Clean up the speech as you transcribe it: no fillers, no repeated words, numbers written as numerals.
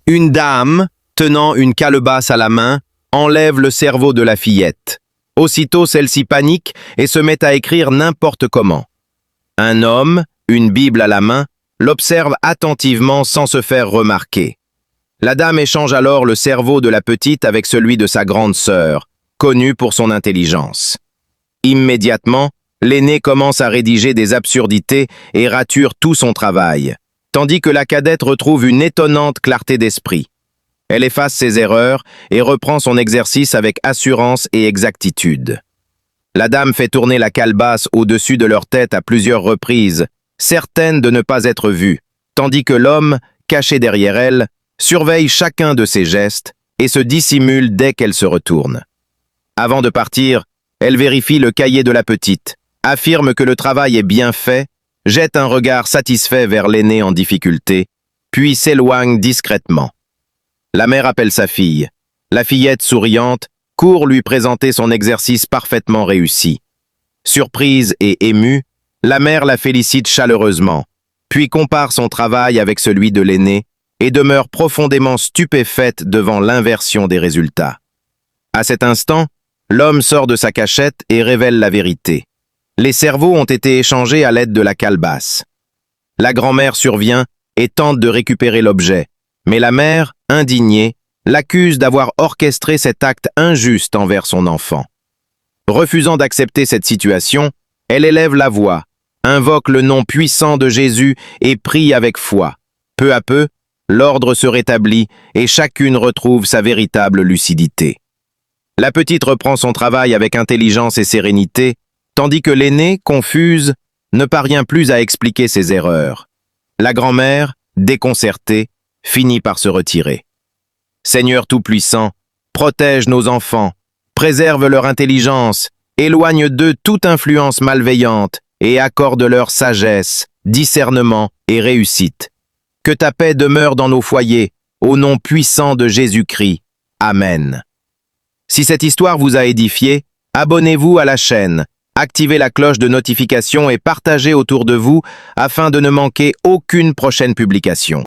Une dame, tenant une calebasse à la main, enlève le cerveau de la fillette. Aussitôt, celle-ci panique et se met à écrire n'importe comment. Un homme, une Bible à la main, l'observe attentivement sans se faire remarquer. La dame échange alors le cerveau de la petite avec celui de sa grande sœur, connue pour son intelligence. Immédiatement, l'aînée commence à rédiger des absurdités et rature tout son travail, tandis que la cadette retrouve une étonnante clarté d'esprit. Elle efface ses erreurs et reprend son exercice avec assurance et exactitude. La dame fait tourner la calebasse au-dessus de leur tête à plusieurs reprises, certaine de ne pas être vue, tandis que l'homme, caché derrière elle, surveille chacun de ses gestes et se dissimule dès qu'elle se retourne. Avant de partir, elle vérifie le cahier de la petite, affirme que le travail est bien fait, jette un regard satisfait vers l'aîné en difficulté, puis s'éloigne discrètement. La mère appelle sa fille. La fillette, souriante, court lui présenter son exercice parfaitement réussi. Surprise et émue, la mère la félicite chaleureusement, puis compare son travail avec celui de l'aîné et demeure profondément stupéfaite devant l'inversion des résultats. À cet instant, l'homme sort de sa cachette et révèle la vérité. Les cerveaux ont été échangés à l'aide de la calebasse. La grand-mère survient et tente de récupérer l'objet, mais la mère, indignée, l'accuse d'avoir orchestré cet acte injuste envers son enfant. Refusant d'accepter cette situation, elle élève la voix, invoque le nom puissant de Jésus et prie avec foi. Peu à peu, l'ordre se rétablit et chacune retrouve sa véritable lucidité. La petite reprend son travail avec intelligence et sérénité, tandis que l'aînée, confuse, ne parvient plus à expliquer ses erreurs. La grand-mère, déconcertée, finit par se retirer. Seigneur Tout-Puissant, protège nos enfants, préserve leur intelligence, éloigne d'eux toute influence malveillante et accorde-leur sagesse, discernement et réussite. Que ta paix demeure dans nos foyers, au nom puissant de Jésus-Christ. Amen. Si cette histoire vous a édifié, abonnez-vous à la chaîne, activez la cloche de notification et partagez autour de vous afin de ne manquer aucune prochaine publication.